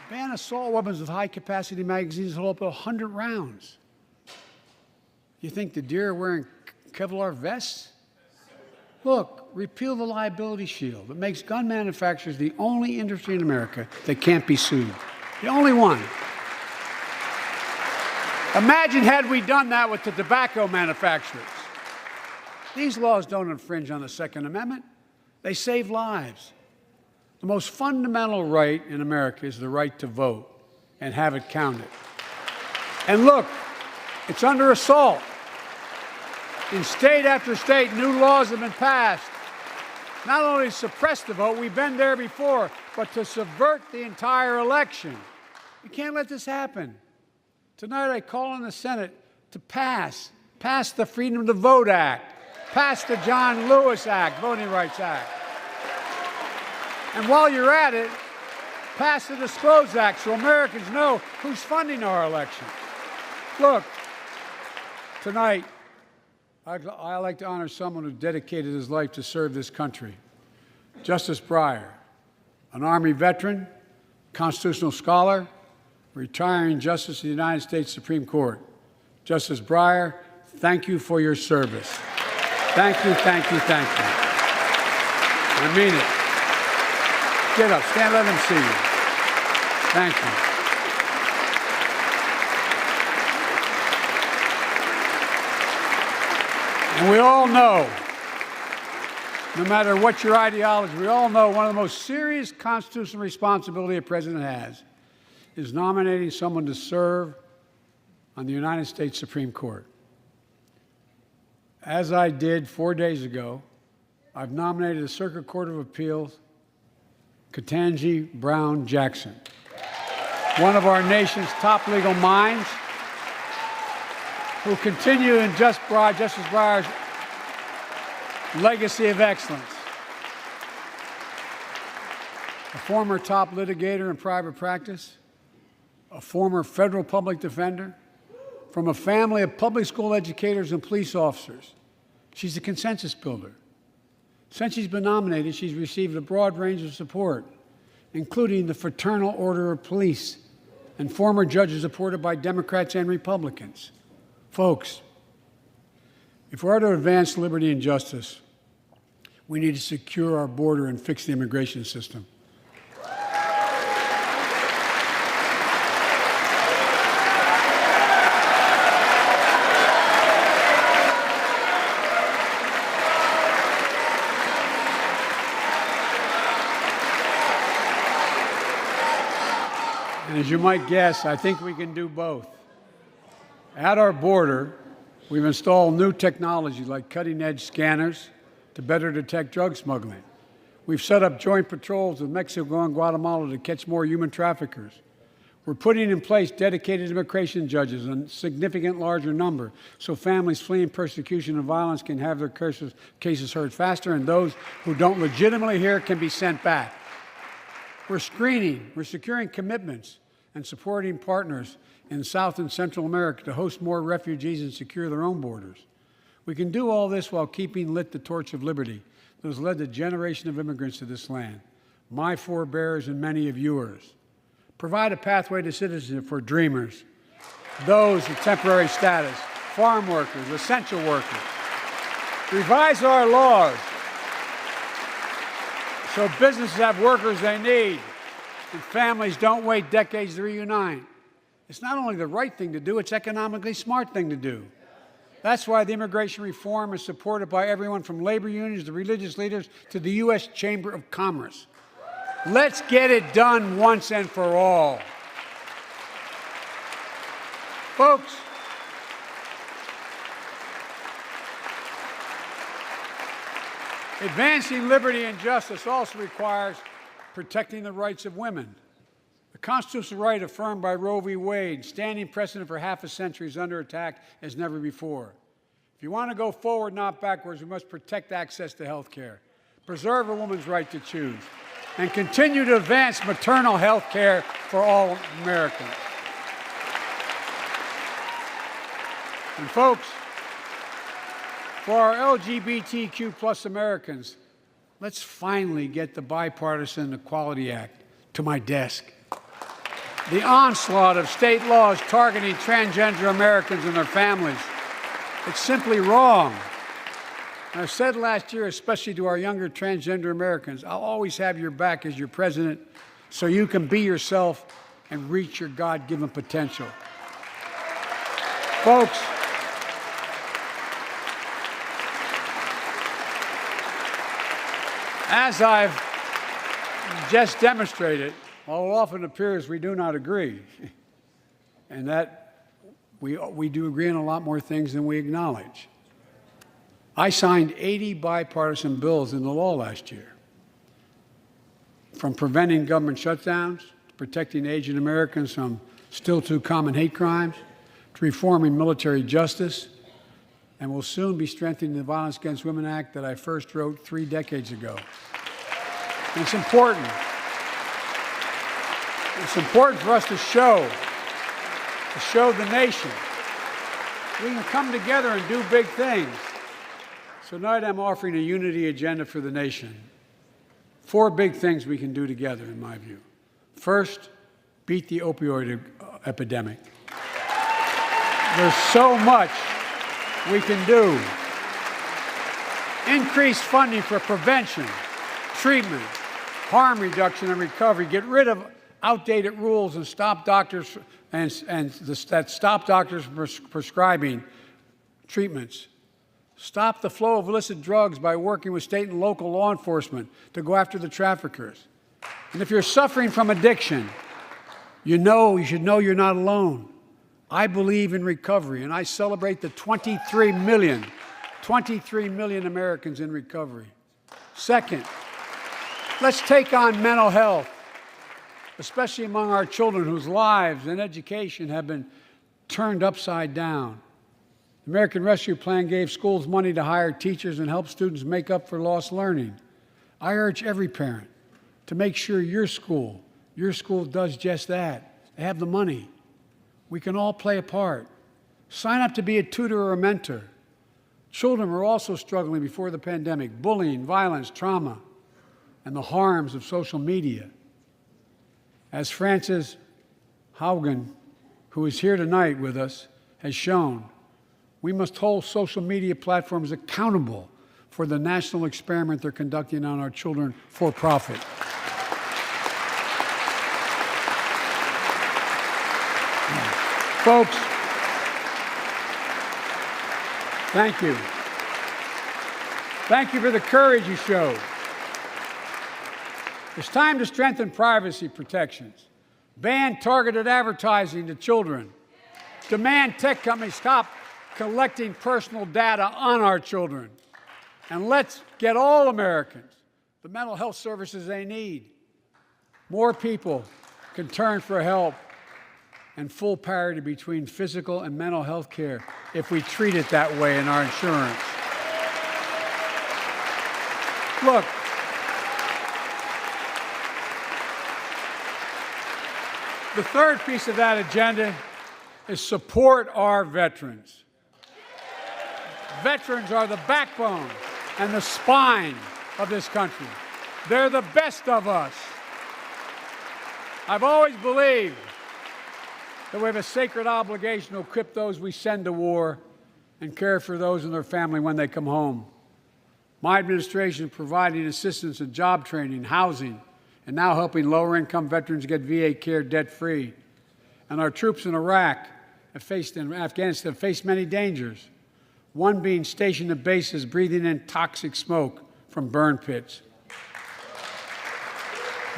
ban assault weapons with high-capacity magazines that hold up to 100 rounds. You think the deer are wearing Kevlar vests? Look, repeal the liability shield that makes gun manufacturers the only industry in America that can't be sued. The only one. Imagine had we done that with the tobacco manufacturers. These laws don't infringe on the Second Amendment. They save lives. The most fundamental right in America is the right to vote and have it counted. And look, it's under assault. In state after state, new laws have been passed, not only to suppress the vote, we've been there before, but to subvert the entire election. We can't let this happen. Tonight, I call on the Senate to pass Pass the Freedom to Vote Act. Pass the John Lewis Act, Voting Rights Act. And while you're at it, pass the Disclose Act so Americans know who's funding our elections. Look, tonight, I'd like to honor someone who dedicated his life to serve this country. Justice Breyer, an Army veteran, constitutional scholar, retiring Justice of the United States Supreme Court. Justice Breyer, thank you for your service. Thank you, thank you, thank you. I mean it. Get up, stand, let them see you. Thank you. And we all know, no matter what your ideology, we all know one of the most serious constitutional responsibilities a president has is nominating someone to serve on the United States Supreme Court. As I did 4 days ago, I've nominated the Circuit Court of Appeals, Ketanji Brown Jackson, one of our nation's top legal minds, who continue in Justice Breyer's legacy of excellence. A former top litigator in private practice, a former federal public defender, from a family of public school educators and police officers. She's a consensus builder. Since she's been nominated, she's received a broad range of support, including the Fraternal Order of Police and former judges supported by Democrats and Republicans. Folks, if we're to advance liberty and justice, we need to secure our border and fix the immigration system. And as you might guess, I think we can do both. At our border, we've installed new technology like cutting-edge scanners to better detect drug smuggling. We've set up joint patrols with Mexico and Guatemala to catch more human traffickers. We're putting in place dedicated immigration judges, a significant larger number, so families fleeing persecution and violence can have their cases heard faster, and those who don't legitimately hear can be sent back. We're screening, we're securing commitments, and supporting partners in South and Central America to host more refugees and secure their own borders. We can do all this while keeping lit the torch of liberty that has led a generation of immigrants to this land, my forebears and many of yours. Provide a pathway to citizenship for dreamers, those with temporary status, farm workers, essential workers. Revise our laws so businesses have workers they need and families don't wait decades to reunite. It's not only the right thing to do, it's economically smart thing to do. That's why the immigration reform is supported by everyone from labor unions to religious leaders to the U.S. Chamber of Commerce. Let's get it done once and for all. Folks, advancing liberty and justice also requires protecting the rights of women. The constitutional right affirmed by Roe v. Wade, standing precedent for half a century, is under attack as never before. If you want to go forward, not backwards, we must protect access to health care, preserve a woman's right to choose, and continue to advance maternal health care for all Americans. And folks, for our LGBTQ plus Americans, let's finally get the Bipartisan Equality Act to my desk. The onslaught of state laws targeting transgender Americans and their families, it's simply wrong. And I said last year, especially to our younger transgender Americans, I'll always have your back as your president so you can be yourself and reach your God-given potential. Folks, as I've just demonstrated, while it often appears we do not agree, and that we do agree on a lot more things than we acknowledge. I signed 80 bipartisan bills into law last year, from preventing government shutdowns, to protecting Asian Americans from still too common hate crimes, to reforming military justice, and will soon be strengthening the Violence Against Women Act that I first wrote 3 decades ago. And it's important. It's important for us to show the nation we can come together and do big things. So tonight I'm offering a unity agenda for the nation. 4 big things we can do together, in my view. First, beat the opioid epidemic. There's so much we can do. Increase funding for prevention, treatment, harm reduction, and recovery. Get rid of outdated rules and stop doctors prescribing treatments. Stop the flow of illicit drugs by working with state and local law enforcement to go after the traffickers. And if you're suffering from addiction, you should know you're not alone. I believe in recovery, and I celebrate the 23 million Americans in recovery. Second, let's take on mental health, especially among our children whose lives and education have been turned upside down. The American Rescue Plan gave schools money to hire teachers and help students make up for lost learning. I urge every parent to make sure your school does just that. They have the money. We can all play a part. Sign up to be a tutor or a mentor. Children were also struggling before the pandemic: bullying, violence, trauma, and the harms of social media. As Frances Haugen, who is here tonight with us, has shown, we must hold social media platforms accountable for the national experiment they're conducting on our children for profit. Folks, thank you. Thank you for the courage you showed. It's time to strengthen privacy protections, ban targeted advertising to children, demand tech companies stop collecting personal data on our children, and let's get all Americans the mental health services they need. More people can turn for help and full parity between physical and mental health care if we treat it that way in our insurance. Look, the third piece of that agenda is support our veterans. Veterans are the backbone and the spine of this country. They're the best of us. I've always believed that we have a sacred obligation to equip those we send to war and care for those in their family when they come home. My administration is providing assistance in job training, housing, and now helping lower-income veterans get VA care debt-free. And our troops in Iraq and Afghanistan have faced many dangers, one being stationed at bases breathing in toxic smoke from burn pits.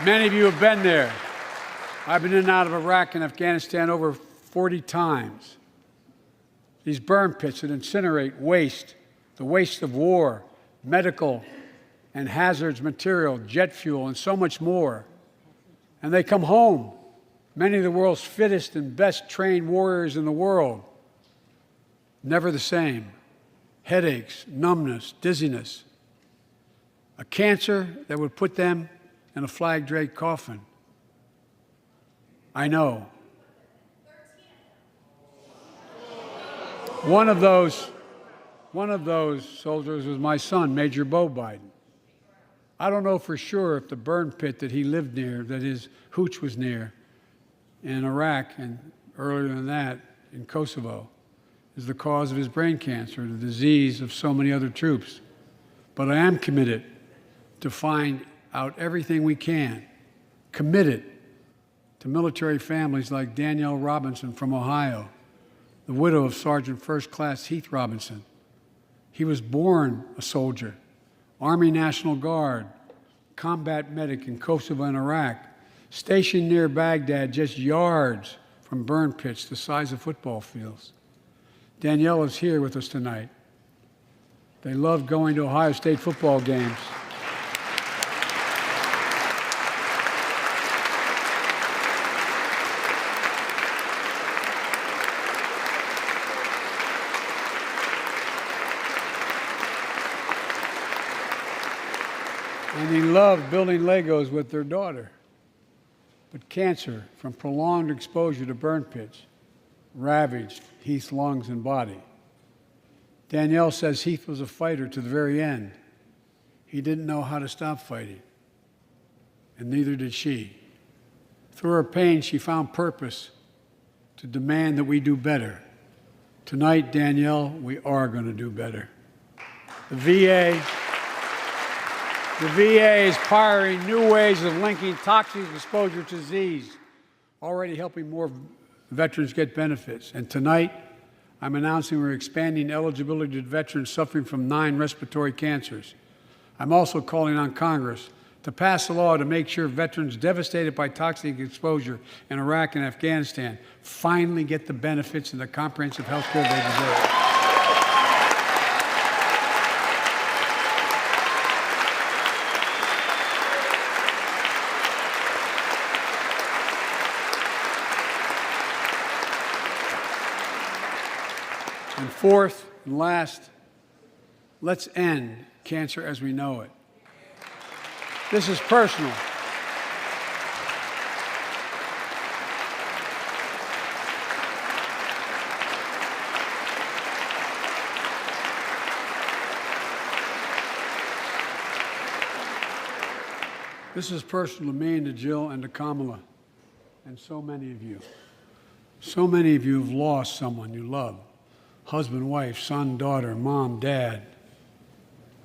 Many of you have been there. I've been in and out of Iraq and Afghanistan over 40 times. These burn pits that incinerate waste, the waste of war, medical and hazardous material, jet fuel, and so much more. And they come home, many of the world's fittest and best trained warriors in the world. Never the same. Headaches, numbness, dizziness. A cancer that would put them in a flag-draped coffin. I know. One of those soldiers was my son, Major Bo Biden. I don't know for sure if the burn pit that he lived near, that his hooch was near in Iraq and earlier than that in Kosovo, is the cause of his brain cancer, the disease of so many other troops. But I am committed to find out everything we can, committed to military families like Danielle Robinson from Ohio, the widow of Sergeant First Class Heath Robinson. He was born a soldier, Army National Guard, combat medic in Kosovo and Iraq, stationed near Baghdad, just yards from burn pits the size of football fields. Danielle is here with us tonight. They love going to Ohio State football games. and he loved building Legos with their daughter. But cancer from prolonged exposure to burn pits ravaged Heath's lungs and body. Danielle says Heath was a fighter to the very end. He didn't know how to stop fighting, and neither did she. Through her pain, she found purpose to demand that we do better. Tonight, Danielle, we are going to do better. The VA is pioneering new ways of linking toxic exposure to disease, already helping more veterans get benefits. And tonight, I'm announcing we're expanding eligibility to veterans suffering from 9 respiratory cancers. I'm also calling on Congress to pass a law to make sure veterans devastated by toxic exposure in Iraq and Afghanistan finally get the benefits and the comprehensive health care they deserve. And fourth and last, let's end cancer as we know it. This is personal. This is personal to me and to Jill and to Kamala and so many of you. So many of you have lost someone you love. Husband, wife, son, daughter, mom, dad.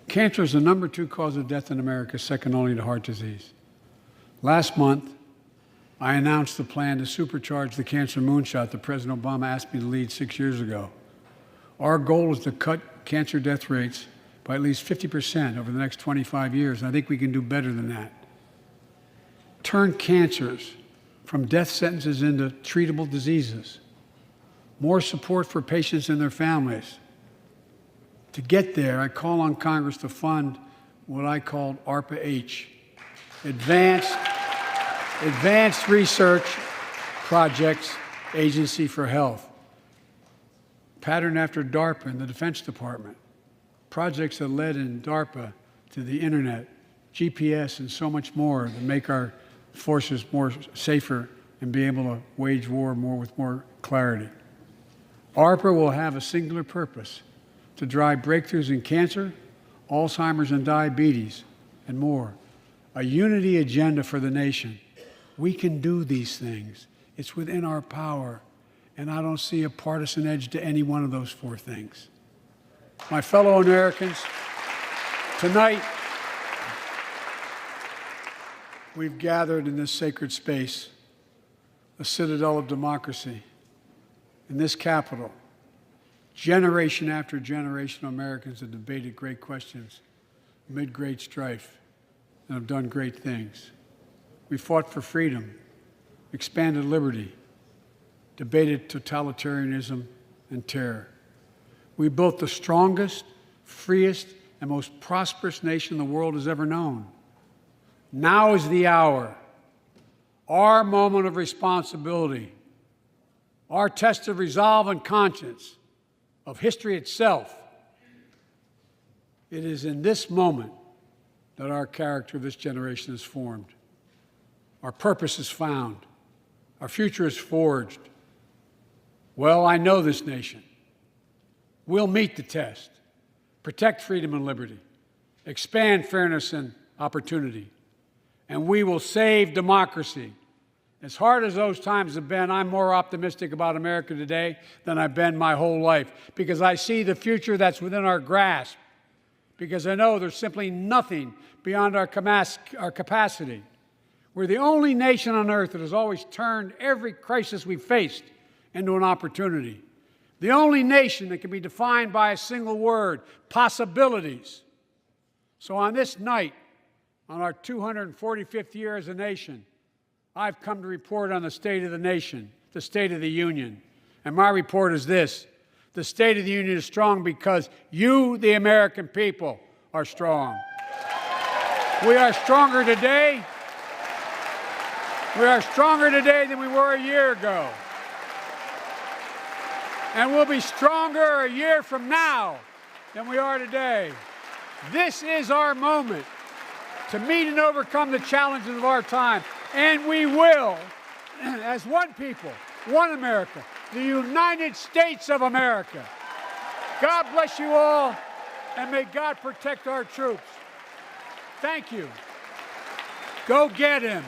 Cancer is the number 2 cause of death in America, second only to heart disease. Last month, I announced the plan to supercharge the cancer moonshot that President Obama asked me to lead 6 years ago. Our goal is to cut cancer death rates by at least 50% over the next 25 years, and I think we can do better than that. Turn cancers from death sentences into treatable diseases. More support for patients and their families. To get there, I call on Congress to fund what I call ARPA-H, Advanced Research Projects Agency for Health, patterned after DARPA and the Defense Department, projects that led in DARPA to the internet, GPS, and so much more to make our forces more safer and be able to wage war with more clarity. ARPA will have a singular purpose: to drive breakthroughs in cancer, Alzheimer's and diabetes, and more. A unity agenda for the nation. We can do these things. It's within our power, and I don't see a partisan edge to any one of those 4 things. My fellow Americans, tonight, we've gathered in this sacred space, a citadel of democracy, in this Capitol. Generation after generation of Americans have debated great questions amid great strife and have done great things. We fought for freedom, expanded liberty, debated totalitarianism and terror. We built the strongest, freest, and most prosperous nation the world has ever known. Now is the hour, our moment of responsibility, our test of resolve and conscience, of history itself. It is in this moment that our character of this generation is formed. Our purpose is found. Our future is forged. Well, I know this nation. We'll meet the test, protect freedom and liberty, expand fairness and opportunity, and we will save democracy. As hard as those times have been, I'm more optimistic about America today than I've been my whole life, because I see the future that's within our grasp, because I know there's simply nothing beyond our capacity. We're the only nation on earth that has always turned every crisis we've faced into an opportunity. The only nation that can be defined by a single word: possibilities. So on this night, on our 245th year as a nation, I've come to report on the state of the nation, the State of the Union. And my report is this: the State of the Union is strong because you, the American people, are strong. We are stronger today. We are stronger today than we were a year ago. And we'll be stronger a year from now than we are today. This is our moment to meet and overcome the challenges of our time. And we will, as one people, one America, the United States of America. God bless you all, and may God protect our troops. Thank you. Go get him.